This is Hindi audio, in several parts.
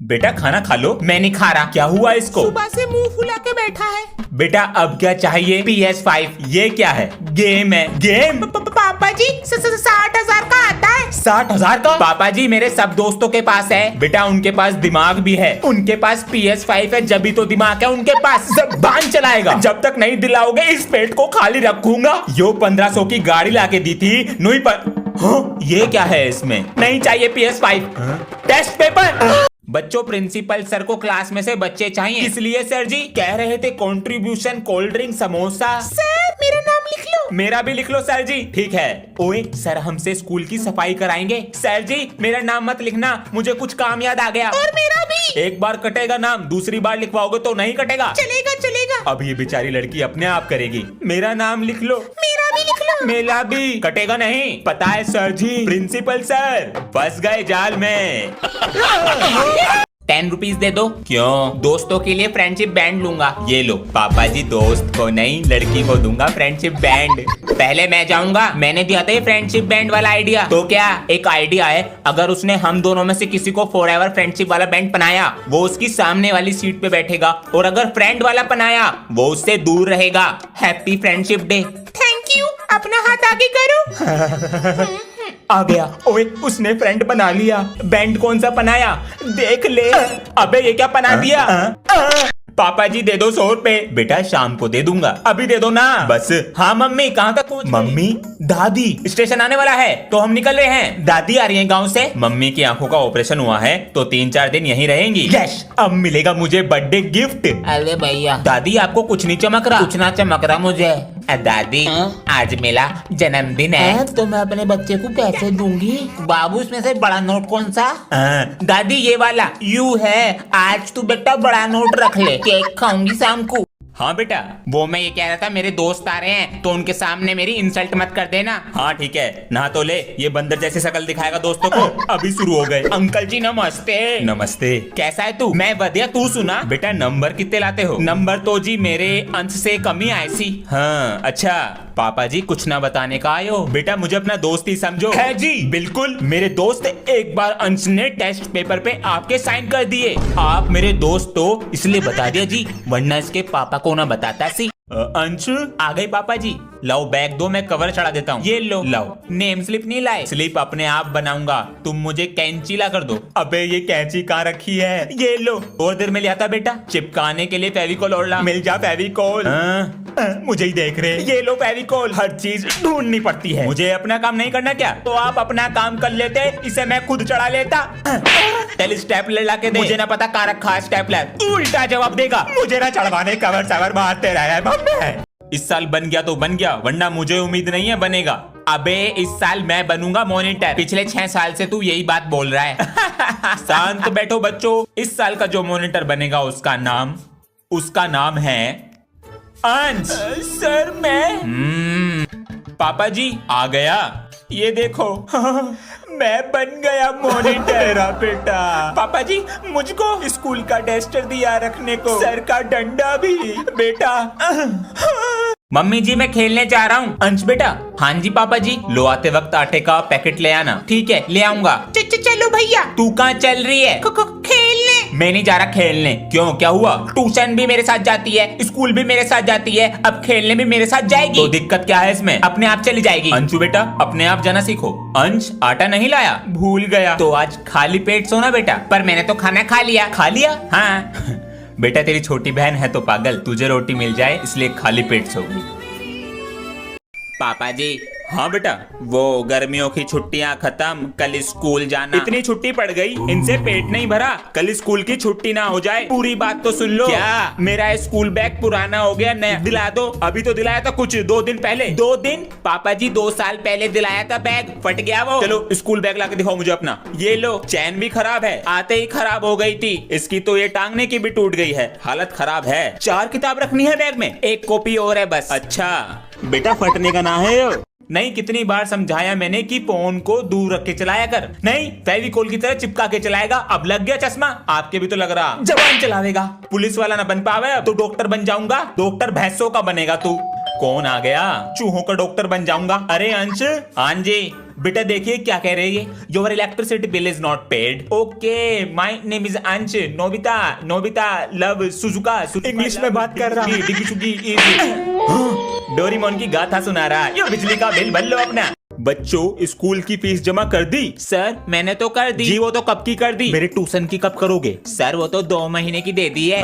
बेटा खाना खा लो। मैं नहीं खा रहा। क्या हुआ इसको? सुबह से मुंह फुला के बैठा है। बेटा अब क्या चाहिए? PS5। ये क्या है? गेम है। गेम? पापा जी 60,000 का आता है। 60,000 का? पापा जी मेरे सब दोस्तों के पास है। बेटा उनके पास दिमाग भी है। उनके पास PS5 है, जब भी तो दिमाग है उनके पास। जबान चलाएगा। जब तक नहीं दिलाओगे इस पेट को खाली रखूंगा। यो 1500 की गाड़ी लाके दी थी नुई पर। हाँ, ये क्या है इसमें? नहीं चाहिए PS5। Test paper. बच्चों प्रिंसिपल सर को क्लास में से बच्चे चाहिए। इसलिए सर जी कह रहे थे contribution cold drink samosa. Sir मेरा नाम लिख लो। मेरा भी लिख लो सर जी। ठीक है। ओए सर हमसे स्कूल की सफाई कराएंगे। सर जी मेरा नाम मत लिखना, मुझे कुछ काम याद आ गया। और मेरा भी। एक बार कटेगा नाम, दूसरी बार लिखवाओगे तो नहीं कटेगा। चलेगा चलेगा। अब ये बेचारी लड़की अपने आप करेगी। मेरा नाम लिख लो। मेरा भी लिख लो। मेरा भी। कटेगा नहीं, पता है सर जी। प्रिंसिपल सर फंस गए जाल में। 10 रुपीज दे दो। क्यों? दोस्तों के लिए फ्रेंडशिप बैंड लूंगा। ये लो। पापा जी दोस्त को नहीं लड़की को दूंगा फ्रेंडशिप बैंड। पहले मैं जाऊंगा, मैंने दिया था ये फ्रेंडशिप बैंड वाला आइडिया। तो क्या एक आइडिया है, अगर उसने हम दोनों में से किसी को फॉरएवर फ्रेंडशिप वाला बैंड पहनाया वो उसकी सामने वाली सीट पे बैठेगा, और अगर फ्रेंड वाला पहनाया वो उससे दूर रहेगा। Happy friendship day. Thank you. अपना हाथ आगे करो। आ गया। ओए उसने फ्रेंड बना लिया। बैंड कौन सा बनाया देख ले। अबे ये क्या बना दिया? पापा जी दे दो 100 रुपए। बेटा शाम को दे दूंगा, अभी दे दो ना बस। हाँ मम्मी कहाँ तक पहुँच? मम्मी दादी स्टेशन आने वाला है तो हम निकल रहे हैं। दादी आ रही है गांव से। मम्मी की आंखों का ऑपरेशन हुआ है तो 3-4 दिन यहीं रहेंगी। यस अब मिलेगा मुझे बर्थडे गिफ्ट। अरे भैया दादी आपको कुछ नहीं चमक रहा? कुछ ना चमक रहा मुझे। दादी आज मेरा जन्मदिन है। तो मैं अपने बच्चे को कैसे दूंगी? बाबू इसमें से बड़ा नोट कौन सा? दादी ये वाला यू है। आज तू बेटा बड़ा नोट रख ले, केक खाऊंगी शाम को। हाँ बेटा वो मैं ये कह रहा था, मेरे दोस्त आ रहे हैं तो उनके सामने मेरी इंसल्ट मत कर देना। हाँ ठीक है। नहा तो ले, ये बंदर जैसी शक्ल दिखाएगा दोस्तों को। अभी शुरू हो गए। अंकल जी नमस्ते। नमस्ते। कैसा है तू? मैं बढ़िया, तू सुना? बेटा नंबर कितने लाते हो? नंबर तो जी मेरे अंश से कम ही आए सी। हाँ अच्छा। पापा जी कुछ ना बताने का आयो? बेटा मुझे अपना दोस्त ही समझो। है जी बिल्कुल मेरे दोस्त। एक बार अंश ने टेस्ट पेपर पे आपके साइन कर दिए। आप मेरे दोस्त तो इसलिए बता दिया जी, वरना इसके पापा को ना बताता सी। अंश आ गई पापा जी। लाओ बैग दो, मैं कवर चढ़ा देता हूँ। ये लो। लाओ। नेम स्लिप नहीं लाए? स्लिप अपने आप बनाऊंगा, तुम मुझे कैंची ला कर दो। अबे ये कैंची कहाँ रखी है? ये लो। और देर में ले आता बेटा। चिपकाने के लिए फेविकोल और ला। मिल जा फेविकोल। मुझे ही देख रहे। ये लो फेविकोल। हर चीज ढूंढनी पड़ती है। मुझे अपना काम नहीं करना क्या? तो आप अपना काम कर लेते, इसे मैं खुद चढ़ा लेता। चल स्टेपलर ला के दे। मुझे ना पता कहाँ रखा है स्टेपलर। उल्टा जवाब देगा। मुझे ना चढ़वाने कवर सवर मारते रहा है। इस साल बन गया तो बन गया, वरना मुझे उम्मीद नहीं है बनेगा। अबे इस साल मैं बनूंगा मॉनिटर। पिछले 6 साल से तू यही बात बोल रहा है। शांत बैठो बच्चों। इस साल का जो मॉनिटर बनेगा उसका नाम है अंश। सर मैं पापा जी आ गया। ये देखो मैं बन गया मॉनिटर। बेटा पापा जी मुझको स्कूल का डस्टर दिया रखने को, सर का डंडा भी। बेटा मम्मी जी मैं खेलने जा रहा हूँ। अंश बेटा। हाँ जी पापा जी। लो आते वक्त आटे का पैकेट ले आना। ठीक है ले आऊंगा। चलो भैया। तू कहाँ चल रही है? खेलने। मैं नहीं जा रहा खेलने। क्यों क्या हुआ? ट्यूशन भी मेरे साथ जाती है, स्कूल भी मेरे साथ जाती है, अब खेलने भी मेरे साथ जाएगी। तो दिक्कत क्या है इसमें? अपने आप चली जाएगी। अंशु बेटा अपने आप जाना सीखो। अंश आटा नहीं लाया? भूल गया। तो आज खाली पेट सोना बेटा। पर मैंने तो खाना खा लिया। खा लिया? हाँ। बेटा तेरी छोटी बहन है तो पागल, तुझे रोटी मिल जाए इसलिए खाली पेट सोगी। पापा जी। हाँ बेटा वो गर्मियों की छुट्टियां खत्म, कल स्कूल जाना। इतनी छुट्टी पड़ गई, इनसे पेट नहीं भरा। कल स्कूल की छुट्टी ना हो जाए। पूरी बात तो सुन लो। क्या? मेरा स्कूल बैग पुराना हो गया, नया दिला दो। अभी तो दिलाया था कुछ 2 दिन पहले। 2 दिन? पापा जी 2 साल पहले दिलाया था बैग, फट गया वो। चलो स्कूल बैग ला के दिखाओ मुझे अपना। ये लो। चैन भी खराब है, आते ही खराब हो गई थी। इसकी तो ये टांगने की भी टूट गई है, हालत खराब है। 4 किताब रखनी है बैग में, 1 कॉपी और है बस। अच्छा बेटा फटने का ना है। नहीं कितनी बार समझाया मैंने कि फोन को दूर रख के चलाया कर। नहीं फेविकोल की तरह चिपका के चलाएगा। अब लग गया चश्मा? आपके भी तो लग रहा। जवान चलावेगा। पुलिस वाला ना बन पावे अब तो डॉक्टर बन जाऊंगा। डॉक्टर भैंसों का बनेगा तू। कौन आ गया? चूहों का डॉक्टर बन जाऊंगा। अरे अंश। हाँ जी बेटा देखिए क्या कह रही है, your electricity bill is not paid. Okay, my name is Ansh, Nobita Nobita love Shizuka. English में बात कर रहा है, डोरेमोन की गाथा सुना रहा है। ये बिजली का बिल भर लो अपना। बच्चों, स्कूल की फीस जमा कर दी? सर मैंने तो कर दी। जी वो तो कब की कर दी? मेरे ट्यूशन की कब करोगे? सर वो तो 2 महीने की दे दी है।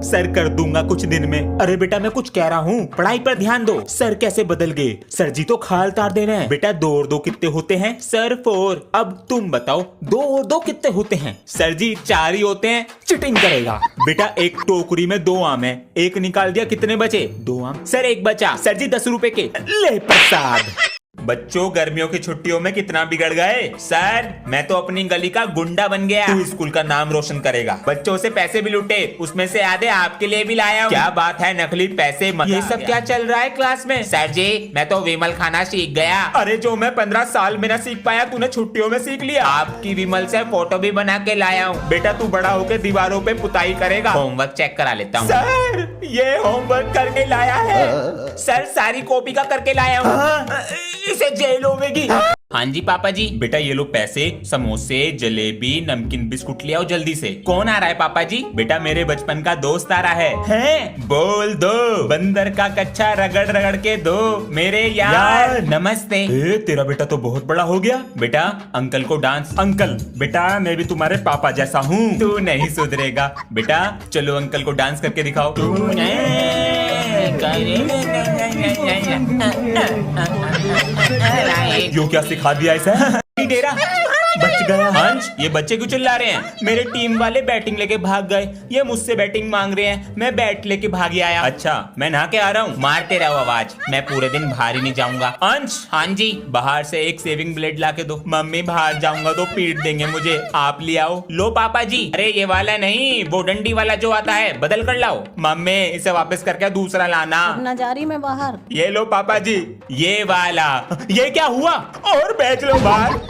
सर कर दूंगा कुछ दिन में। अरे बेटा मैं कुछ कह रहा हूँ, पढ़ाई पर ध्यान दो। सर कैसे बदल गए? सर जी तो खाल तार दे रहे हैं। बेटा 2 और 2 कितने होते हैं? सर 4। अब तुम बताओ 2 और 2 कितने होते हैं? सर जी 4 ही होते हैं। चिटिंग करेगा बेटा। एक टोकरी में 2 आम है, एक निकाल दिया, कितने बचे? 2 आम। सर एक बचा। सर जी 10 रुपए के। ले प्रसाद। बच्चों गर्मियों की छुट्टियों में कितना बिगड़ गए। सर मैं तो अपनी गली का गुंडा बन गया। तू स्कूल का नाम रोशन करेगा। बच्चों से पैसे भी लूटे, उसमें से आधे आपके लिए भी लाया हूं। क्या बात है, नकली पैसे मत। ये सब क्या चल रहा है क्लास में? सर जी मैं तो विमल खाना सीख गया। अरे जो मैं 15 साल में ना सीख पाया, तूने छुट्टियों में सीख लिया। आपकी विमल से फोटो भी बना के लाया हूँ। बेटा तू बड़ा होकर दीवारों पे पुताई करेगा। होमवर्क चेक करा लेता हूँ। सर ये होमवर्क करके लाया है। सर सारी कॉपी का करके लाया हूँ। इसे जेल होगी। हाँ जी पापा जी। बेटा ये लो पैसे, समोसे, जलेबी, नमकीन, बिस्कुट ले आओ जल्दी से। कौन आ रहा है पापा जी? बेटा मेरे बचपन का दोस्त आ रहा है। हैं? बोल दो। बंदर का कच्चा रगड़ रगड़ के दो मेरे यार। नमस्ते। तेरा बेटा तो बहुत बड़ा हो गया। बेटा अंकल को डांस। अंकल बेटा मैं भी तुम्हारे पापा जैसा हूँ। तू नहीं सुधरेगा बेटा। चलो अंकल को डांस करके दिखाओ। यो क्या सिखा दिया ऐसा? डेरा बच गया। हंस ये बच्चे क्यों चिल्ला रहे हैं? मेरे टीम वाले बैटिंग लेके भाग गए, ये मुझसे बैटिंग मांग रहे हैं, मैं बैट लेके भाग आया। अच्छा मैं नहा के आ रहा हूँ। मारते रहो आवाज, मैं पूरे दिन बाहर ही नहीं जाऊंगा। अंश। हाँ जी। बाहर से एक सेविंग ब्लेड ला के दो। मम्मी बाहर जाऊंगा तो पीट देंगे मुझे, आप ले आओ। लो पापा जी। अरे ये वाला नहीं, वो डंडी वाला जो आता है, बदल कर लाओ। मम्मी इसे वापस करके दूसरा लाना। नजारी में बाहर। ये लो पापा जी, ये वाला। ये क्या हुआ? और बेच लो बाहर।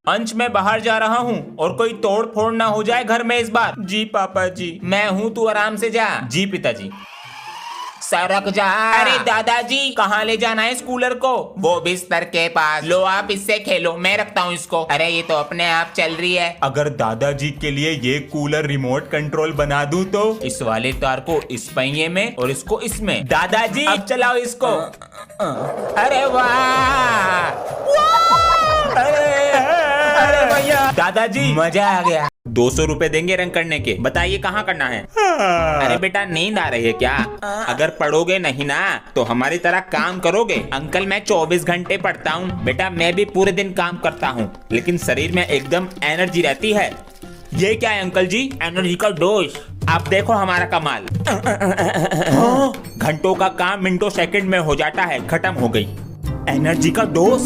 अंश मैं बाहर जा रहा हूँ और कोई तोड़ फोड़ ना हो जाए घर में इस बार। जी पापा जी। मैं हूँ, तू आराम से जा। जी पिताजी। सरक जा। अरे दादाजी कहाँ ले जाना है स्कूलर को? वो बिस्तर के पास। लो आप इससे खेलो, मैं रखता हूँ इसको। अरे ये तो अपने आप चल रही है। अगर दादाजी के लिए ये कूलर रिमोट कंट्रोल बना दूं तो? इस वाले तार को इस पहिए में और इसको इसमें। दादाजी अब चलाओ इसको। अरे वाह, अरे भैया। दादाजी मजा आ गया। 200 रुपए देंगे रंग करने के। बताइए कहाँ करना है? अरे बेटा नींद आ रही है क्या? अगर पढ़ोगे नहीं ना तो हमारी तरह काम करोगे। अंकल मैं 24 घंटे पढ़ता हूँ। बेटा मैं भी पूरे दिन काम करता हूँ, लेकिन शरीर में एकदम एनर्जी रहती है। ये क्या है अंकल जी? एनर्जी का डोज। आप देखो हमारा कमाल। घंटों का काम मिनटों सेकंड में हो जाता है। खत्म हो गई एनर्जी का डोज।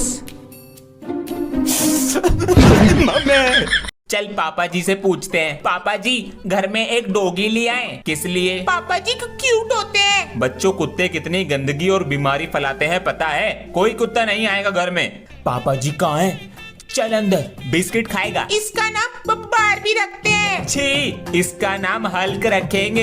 चल पापा जी से पूछते हैं। पापा जी घर में एक डॉगी ले आए। किस लिए? पापा जी क्यूट होते हैं। बच्चों कुत्ते कितनी गंदगी और बीमारी फैलाते हैं पता है? कोई कुत्ता नहीं आएगा घर में। पापा जी कहाँ हैं? चल अंदर। बिस्किट खाएगा? इसका नाम बारबी रखते हैं। छी, इसका नाम हल्क रखेंगे।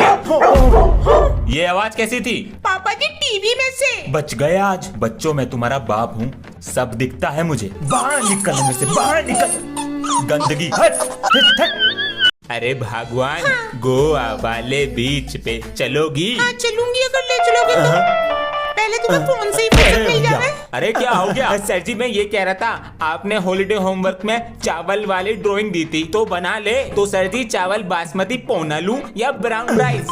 ये आवाज कैसी थी? पापा जी टीवी में से। बच गए आज। बच्चों मैं तुम्हारा बाप हूँ, सब दिखता है मुझे। बाहर निकल में से, बाहर निकल। गंदगी हट, हट, हट। अरे भगवान। हाँ। गोवा वाले बीच पे चलोगी? हाँ चलूंगी, अगर ले चलोगे तो। पहले तुम्हें फोन से ही पैसे मिल जाए। अरे क्या हो गया? सर जी मैं ये कह रहा था, आपने हॉलिडे होमवर्क में चावल वाली ड्राइंग दी थी तो बना ले। तो सर जी चावल बासमती पौना लूं या ब्राउन राइस?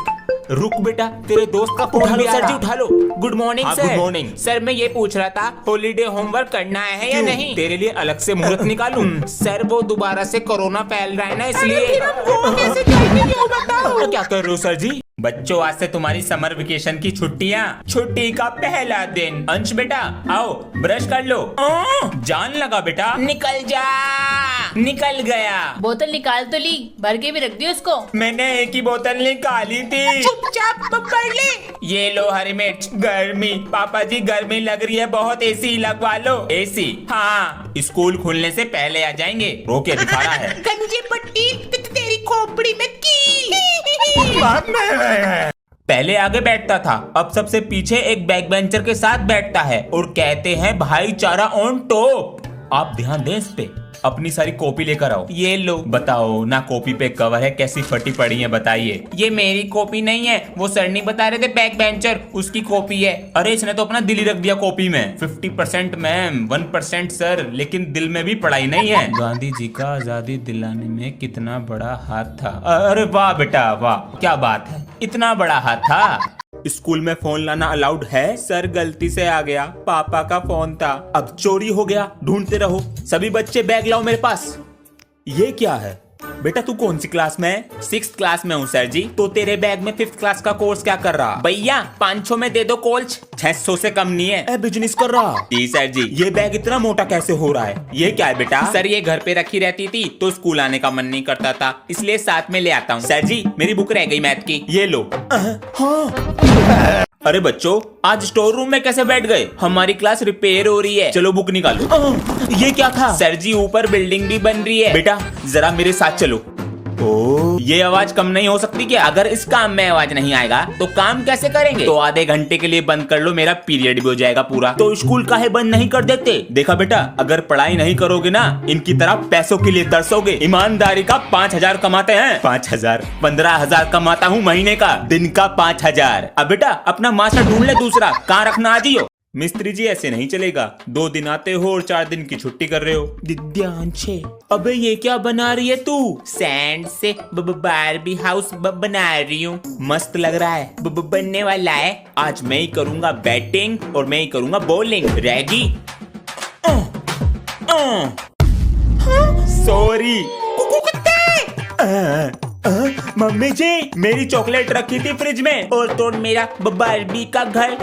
रुक बेटा, तेरे दोस्त का फोन भी आ रहा। सर जी उठा लो। Good morning sir. Good morning sir. मैं ये पूछ रहा था हॉलिडे होमवर्क करना है या नहीं? तेरे लिए अलग से मुहूर्त निकालूं? सर वो दोबारा से कोरोना फैल रहा है ना, इसलिए। फिर हम गोवा कैसे जाएंगे ये बताओ। क्या कर रहे हो सर जी? बच्चों आज से तुम्हारी समर वेकेशन की छुट्टियाँ। छुट्टी का पहला दिन। अंश बेटा आओ ब्रश कर लो। जान लगा बेटा। निकल जा। निकल गया। बोतल निकाल तो ली, भर के भी रख दी उसको। मैंने एक ही बोतल निकाली थी। चुपचाप पकड़ ले। ये लो हरी मिर्च। गर्मी पापा जी गर्मी लग रही है बहुत, एसी लगवा लो। एसी? हाँ स्कूल खुलने से पहले आ जाएंगे। रोके दिखा रहा है। गंजी पट्टी तेरी खोपड़ी में की। पहले आगे बैठता था, अब सबसे पीछे एक बैक बेंचर के साथ बैठता है और कहते हैं भाईचारा ऑन टॉप। आप ध्यान दें इस पे। अपनी सारी कॉपी लेकर आओ। ये लो। बताओ ना, कॉपी पे कवर है, कैसी फटी पड़ी है बताइए। ये मेरी कॉपी नहीं है, वो सर नहीं बता रहे थे बैक बेंचर, उसकी कॉपी है। अरे इसने तो अपना दिल ही रख दिया कॉपी में। 50% मैम, 1% सर, लेकिन दिल में भी पढ़ाई नहीं है। गांधी जी का आजादी दिलाने में कितना बड़ा हाथ था। अरे वाह बेटा वाह, क्या बात है, इतना बड़ा हाथ था। स्कूल में फोन लाना अलाउड है? सर गलती से आ गया, पापा का फोन था। अब चोरी हो गया, ढूंढते रहो। सभी बच्चे बैग लाओ मेरे पास। ये क्या है बेटा, तू कौन सी क्लास में है? 6th क्लास में हूँ सर जी। तो तेरे बैग में 5th क्लास का कोर्स क्या कर रहा? भैया 500 में दे दो कोल्च, 600 से कम नहीं है। बिजनेस कर रहा? जी सर जी। ये बैग इतना मोटा कैसे हो रहा है? ये क्या है बेटा? सर ये घर पे रखी रहती थी तो स्कूल आने का मन नहीं करता था, इसलिए साथ में ले आता हूँ। सर जी मेरी बुक रह गई मैथ की, ये लो। हाँ। अरे बच्चों, आज स्टोर रूम में कैसे बैठ गए? हमारी क्लास रिपेयर हो रही है, चलो बुक निकालो। ये क्या था? सर जी ऊपर बिल्डिंग भी बन रही है। बेटा जरा मेरे साथ चलो। ओ, ये आवाज कम नहीं हो सकती क्या? अगर इस काम में आवाज नहीं आएगा तो काम कैसे करेंगे? तो आधे घंटे के लिए बंद कर लो, मेरा पीरियड भी हो जाएगा पूरा। तो स्कूल काहे बंद नहीं कर देते? देखा बेटा, अगर पढ़ाई नहीं करोगे ना, इनकी तरह पैसों के लिए तरसोगे। ईमानदारी का 5000 कमाते हैं। 5000, 15000 कमाता हूँ महीने का, दिन का 5000। अब बेटा अपना मास्टर ढूंढ ले दूसरा, कहाँ रखना आजियो। मिस्त्री जी ऐसे नहीं चलेगा, 2 दिन आते हो और 4 दिन की छुट्टी कर रहे हो। दिव्यांशे, अबे ये क्या बना रही है तू? सैंड से बारबी हाउस बना रही हूँ। मस्त लग रहा है, बनने वाला है। आज मैं ही करूंगा बैटिंग और मैं ही करूंगा बॉलिंग। रेडी? सॉरी मम्मी जी, मेरी चॉकलेट रखी थी फ्रिज में और तोड़ मेरा बारबी का घर।